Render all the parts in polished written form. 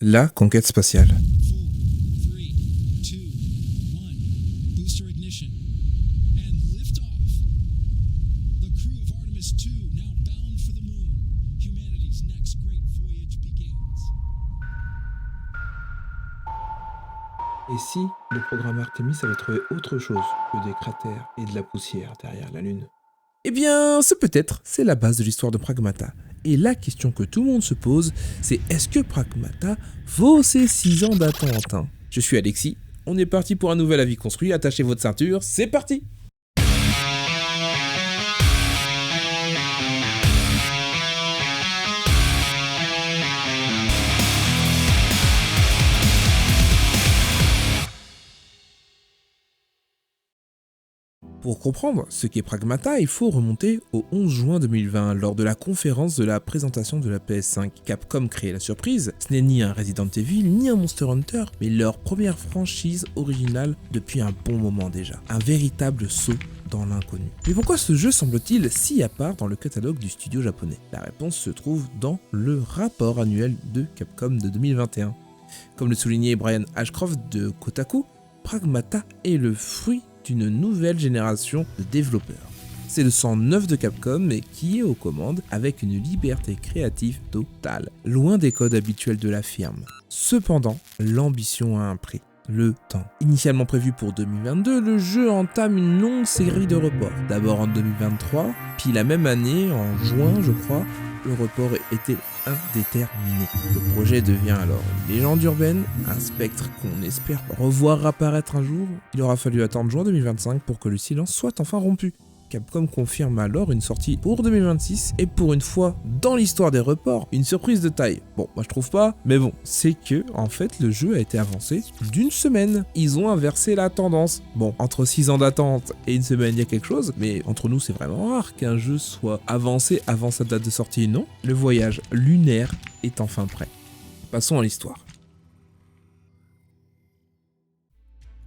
La conquête spatiale. 4, 3, 2, 1. Booster ignition. And lift off. The crew of Artemis 2 now bound for the moon. Humanity's next great voyage begins. Et si le programme Artemis avait trouvé autre chose que des cratères et de la poussière derrière la Lune? Eh bien, c'est la base de l'histoire de Pragmata. Et la question que tout le monde se pose, c'est est-ce que Pragmata vaut ses 6 ans d'attente? Je suis Alexis, on est parti pour un nouvel avis construit, attachez votre ceinture, c'est parti! Pour comprendre ce qu'est Pragmata, il faut remonter au 11 juin 2020, lors de la conférence de la présentation de la PS5. Capcom crée la surprise, ce n'est ni un Resident Evil, ni un Monster Hunter, mais leur première franchise originale depuis un bon moment déjà. Un véritable saut dans l'inconnu. Mais pourquoi ce jeu semble-t-il si à part dans le catalogue du studio japonais? La réponse se trouve dans le rapport annuel de Capcom de 2021. Comme le soulignait Brian Ashcroft de Kotaku, Pragmata est le fruit d'une nouvelle génération de développeurs. C'est le sang neuf de Capcom mais qui est aux commandes avec une liberté créative totale, loin des codes habituels de la firme. Cependant, l'ambition a un prix, le temps. Initialement prévu pour 2022, le jeu entame une longue série de reports. D'abord en 2023, puis la même année, en juin je crois, le report était indéterminé. Le projet devient alors une légende urbaine, un spectre qu'on espère revoir apparaître un jour. Il aura fallu attendre juin 2025 pour que le silence soit enfin rompu. Capcom confirme alors une sortie pour 2026 et pour une fois dans l'histoire des reports, une surprise de taille. Bon, moi je trouve pas, mais bon, c'est que en fait le jeu a été avancé d'une semaine. Ils ont inversé la tendance. Bon, entre 6 ans d'attente et une semaine il y a quelque chose, mais entre nous c'est vraiment rare qu'un jeu soit avancé avant sa date de sortie, non? Le voyage lunaire est enfin prêt. Passons à l'histoire.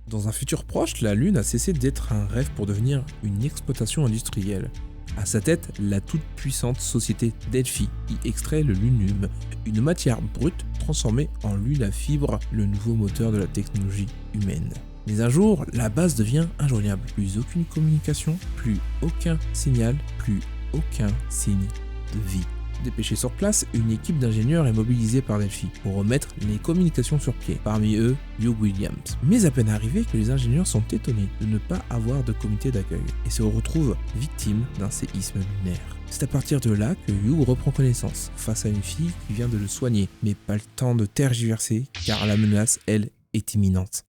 Dans un futur proche, la Lune a cessé d'être un rêve pour devenir une exploitation industrielle. À sa tête, la toute-puissante société Delphi y extrait le lunum, une matière brute transformée en lune à fibres, le nouveau moteur de la technologie humaine. Mais un jour, la base devient injoignable. Plus aucune communication, plus aucun signal, plus aucun signe de vie. Dépêchée sur place, une équipe d'ingénieurs est mobilisée par Delphi pour remettre les communications sur pied, parmi eux Hugh Williams. Mais à peine arrivés que les ingénieurs sont étonnés de ne pas avoir de comité d'accueil et se retrouvent victimes d'un séisme lunaire. C'est à partir de là que Hugh reprend connaissance face à une fille qui vient de le soigner, mais pas le temps de tergiverser car la menace, elle, est imminente.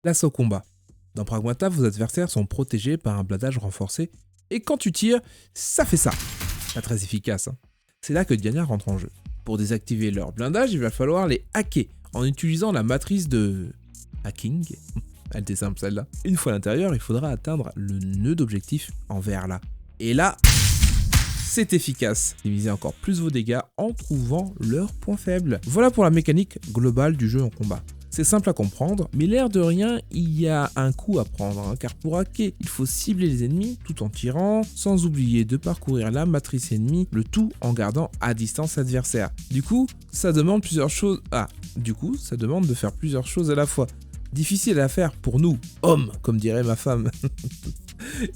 Place au combat. Dans Pragmata, vos adversaires sont protégés par un blindage renforcé et quand tu tires, ça fait ça. Pas très efficace. C'est là que Diana rentre en jeu. Pour désactiver leur blindage, il va falloir les hacker en utilisant la matrice de hacking. Elle était simple celle-là. Une fois à l'intérieur, il faudra atteindre le nœud d'objectif en vert là. Et là, c'est efficace. Divisez encore plus vos dégâts en trouvant leurs points faibles. Voilà pour la mécanique globale du jeu en combat. C'est simple à comprendre, mais l'air de rien, il y a un coup à prendre, car pour hacker, il faut cibler les ennemis tout en tirant, sans oublier de parcourir la matrice ennemie, le tout en gardant à distance l'adversaire. Du coup, ça demande de faire plusieurs choses à la fois. Difficile à faire pour nous, hommes, comme dirait ma femme.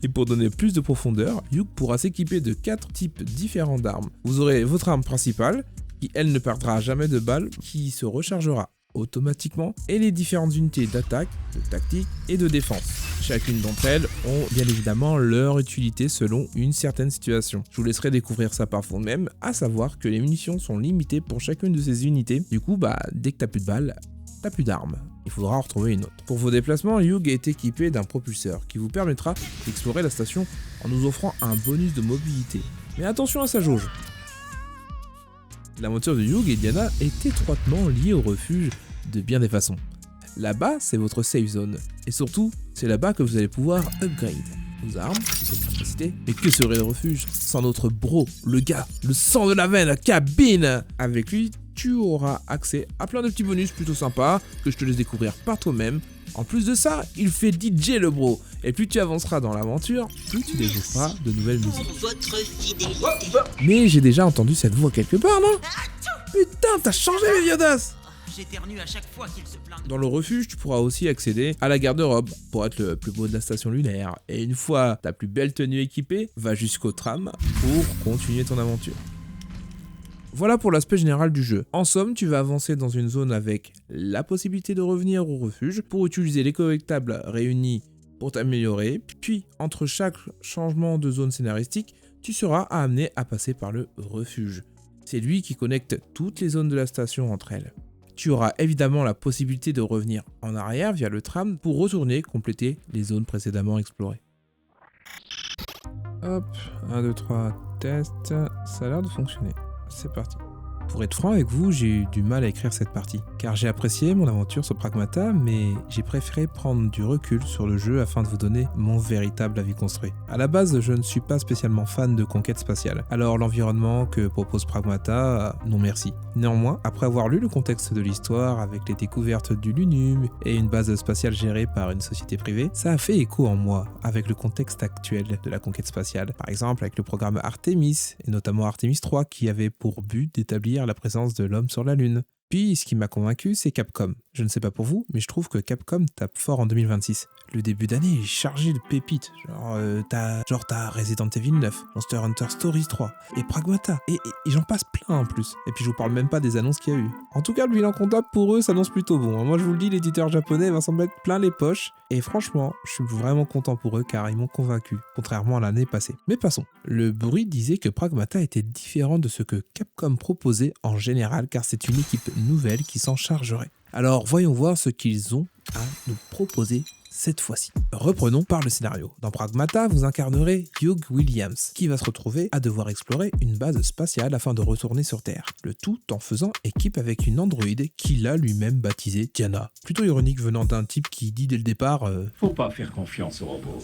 Et pour donner plus de profondeur, Hugh pourra s'équiper de 4 types différents d'armes. Vous aurez votre arme principale, qui elle ne perdra jamais de balles, qui se rechargera automatiquement, et les différentes unités d'attaque, de tactique et de défense. Chacune d'entre elles ont bien évidemment leur utilité selon une certaine situation. Je vous laisserai découvrir ça par vous-même, à savoir que les munitions sont limitées pour chacune de ces unités. Du coup, dès que t'as plus de balles, t'as plus d'armes. Il faudra en retrouver une autre. Pour vos déplacements, Hugh est équipé d'un propulseur qui vous permettra d'explorer la station en nous offrant un bonus de mobilité. Mais attention à sa jauge. La monture de Hugh et Diana est étroitement liée au refuge de bien des façons. Là-bas, c'est votre safe zone. Et surtout, c'est là-bas que vous allez pouvoir upgrade vos armes, vos capacités. Mais que serait le refuge sans notre bro, le gars, le sang de la veine, la cabine? Avec lui, tu auras accès à plein de petits bonus plutôt sympas que je te laisse découvrir par toi-même. En plus de ça, il fait DJ le bro. Et plus tu avanceras dans l'aventure, plus tu développeras de nouvelles musiques. Votre fidélité. Mais j'ai déjà entendu cette voix quelque part, non? Putain, t'as changé Meliodas! J'éternue à chaque fois qu'il se plaint. Dans le refuge, tu pourras aussi accéder à la garde-robe pour être le plus beau de la station lunaire. Et une fois ta plus belle tenue équipée, va jusqu'au tram pour continuer ton aventure. Voilà pour l'aspect général du jeu. En somme, tu vas avancer dans une zone avec la possibilité de revenir au refuge pour utiliser les collectables réunis pour t'améliorer. Puis, entre chaque changement de zone scénaristique, tu seras amené à passer par le refuge. C'est lui qui connecte toutes les zones de la station entre elles. Tu auras évidemment la possibilité de revenir en arrière via le tram pour retourner compléter les zones précédemment explorées. Hop, 1, 2, 3, test, ça a l'air de fonctionner. C'est parti. Pour être franc avec vous, j'ai eu du mal à écrire cette partie, car j'ai apprécié mon aventure sur Pragmata, mais j'ai préféré prendre du recul sur le jeu afin de vous donner mon véritable avis construit. À la base, je ne suis pas spécialement fan de conquête spatiale, alors l'environnement que propose Pragmata, non merci. Néanmoins, après avoir lu le contexte de l'histoire avec les découvertes du Lunum et une base spatiale gérée par une société privée, ça a fait écho en moi avec le contexte actuel de la conquête spatiale. Par exemple avec le programme Artemis, et notamment Artemis 3 qui avait pour but d'établir la présence de l'homme sur la Lune. Puis, ce qui m'a convaincu, c'est Capcom. Je ne sais pas pour vous, mais je trouve que Capcom tape fort en 2026. Le début d'année est chargé de pépites. T'as Resident Evil 9, Monster Hunter Stories 3, et Pragmata, et j'en passe plein en plus. Et puis je vous parle même pas des annonces qu'il y a eu. En tout cas, le bilan comptable pour eux s'annonce plutôt bon. Moi je vous le dis, l'éditeur japonais va s'en mettre plein les poches. Et franchement, je suis vraiment content pour eux car ils m'ont convaincu, contrairement à l'année passée. Mais passons. Le bruit disait que Pragmata était différent de ce que Capcom proposait en général car c'est une équipe nouvelle qui s'en chargerait. Alors voyons voir ce qu'ils ont à nous proposer cette fois-ci. Reprenons par le scénario. Dans Pragmata, vous incarnerez Hugh Williams, qui va se retrouver à devoir explorer une base spatiale afin de retourner sur Terre. Le tout en faisant équipe avec une androïde qu'il a lui-même baptisée Diana. Plutôt ironique venant d'un type qui dit dès le départ Faut pas faire confiance aux robots.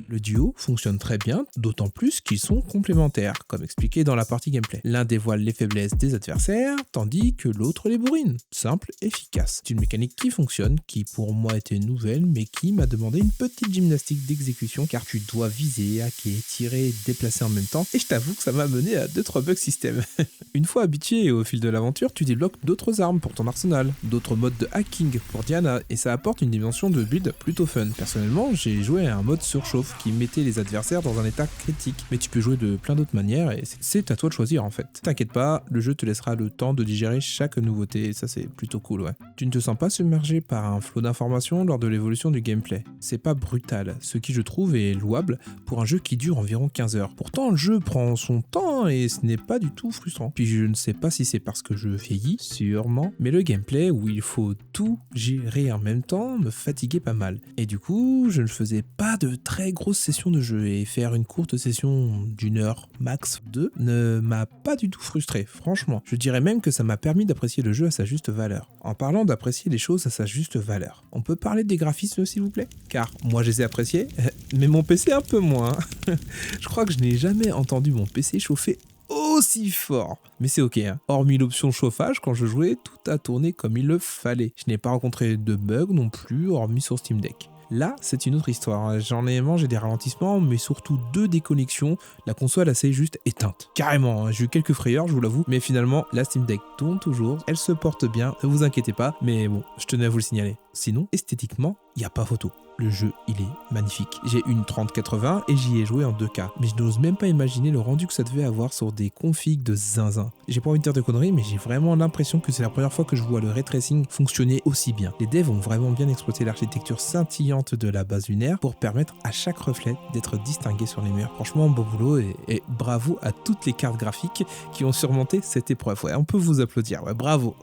Le duo fonctionne très bien, d'autant plus qu'ils sont complémentaires, comme expliqué dans la partie gameplay. L'un dévoile les faiblesses des adversaires, tandis que l'autre les bourrine. Simple, efficace. C'est une mécanique qui fonctionne, qui pour moi était nouvelle, mais qui m'a demandé une petite gymnastique d'exécution, car tu dois viser, hacker, tirer et déplacer en même temps, et je t'avoue que ça m'a mené à 2-3 bugs système. Une fois habitué au fil de l'aventure, tu débloques d'autres armes pour ton arsenal, d'autres modes de hacking pour Diana, et ça apporte une dimension de build plutôt fun. Personnellement, j'ai joué à un mode surchauffe qui mettait les adversaires dans un état critique, mais tu peux jouer de plein d'autres manières et c'est à toi de choisir en fait. T'inquiète pas, le jeu te laissera le temps de digérer chaque nouveauté et ça c'est plutôt cool ouais. Tu ne te sens pas submergé par un flot d'informations lors de l'évolution du gameplay. C'est pas brutal, ce qui je trouve est louable pour un jeu qui dure environ 15 heures. Pourtant le jeu prend son temps et ce n'est pas du tout frustrant. Puis je ne sais pas si c'est parce que je vieillis, sûrement, mais le gameplay où il faut tout gérer en même temps me fatiguait pas mal. Et du coup, je ne faisais pas de très grosse session de jeu et faire une courte session d'1 heure, max 2, ne m'a pas du tout frustré, franchement. Je dirais même que ça m'a permis d'apprécier le jeu à sa juste valeur. En parlant d'apprécier les choses à sa juste valeur, on peut parler des graphismes s'il vous plaît? Car moi je les ai appréciés, mais mon PC un peu moins. Je crois que je n'ai jamais entendu mon PC chauffer aussi fort. Mais c'est ok, hein. Hormis l'option chauffage, quand je jouais, tout a tourné comme il le fallait. Je n'ai pas rencontré de bugs non plus, hormis sur Steam Deck. Là, c'est une autre histoire. J'en ai mangé des ralentissements, mais surtout 2 déconnexions. La console s'est juste éteinte. Carrément, hein. J'ai eu quelques frayeurs, je vous l'avoue. Mais finalement, la Steam Deck tourne toujours. Elle se porte bien, ne vous inquiétez pas. Mais bon, je tenais à vous le signaler. Sinon, esthétiquement, il n'y a pas photo. Le jeu, il est magnifique. J'ai une 3080 et j'y ai joué en 2K. Mais je n'ose même pas imaginer le rendu que ça devait avoir sur des configs de zinzin. J'ai pas envie de dire de conneries, mais j'ai vraiment l'impression que c'est la première fois que je vois le ray tracing fonctionner aussi bien. Les devs ont vraiment bien exploité l'architecture scintillante de la base lunaire pour permettre à chaque reflet d'être distingué sur les murs. Franchement, beau boulot et bravo à toutes les cartes graphiques qui ont surmonté cette épreuve. Ouais, on peut vous applaudir, ouais, bravo.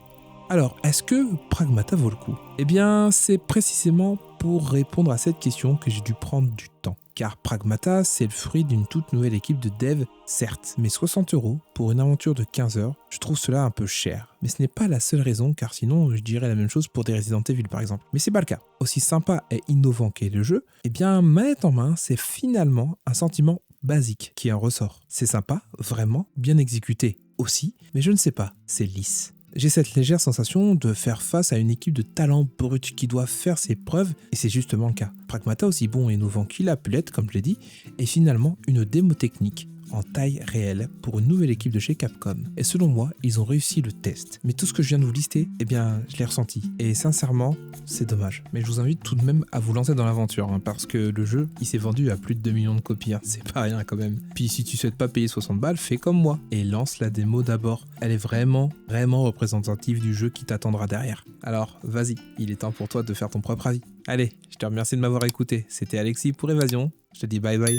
Alors, est-ce que Pragmata vaut le coup? Eh bien, c'est précisément pour répondre à cette question que j'ai dû prendre du temps. Car Pragmata, c'est le fruit d'une toute nouvelle équipe de dev, certes, mais 60 € pour une aventure de 15 heures, je trouve cela un peu cher. Mais ce n'est pas la seule raison, car sinon je dirais la même chose pour des Resident Evil par exemple. Mais c'est pas le cas. Aussi sympa et innovant qu'est le jeu, eh bien, manette en main, c'est finalement un sentiment basique qui en ressort. C'est sympa, vraiment, bien exécuté aussi, mais je ne sais pas, c'est lisse. J'ai cette légère sensation de faire face à une équipe de talents bruts qui doit faire ses preuves, et c'est justement le cas. Pragmata, aussi bon et innovant qu'il a pu l'être, comme je l'ai dit, est finalement une démo technique, en taille réelle pour une nouvelle équipe de chez Capcom. Et selon moi, ils ont réussi le test. Mais tout ce que je viens de vous lister, eh bien, je l'ai ressenti. Et sincèrement, c'est dommage. Mais je vous invite tout de même à vous lancer dans l'aventure, parce que le jeu, il s'est vendu à plus de 2 millions de copies. C'est pas rien quand même. Puis si tu souhaites pas payer 60 balles, fais comme moi et lance la démo d'abord. Elle est vraiment représentative du jeu qui t'attendra derrière. Alors, vas-y, il est temps pour toi de faire ton propre avis. Allez, je te remercie de m'avoir écouté. C'était Alexis pour Évasion. Je te dis bye bye.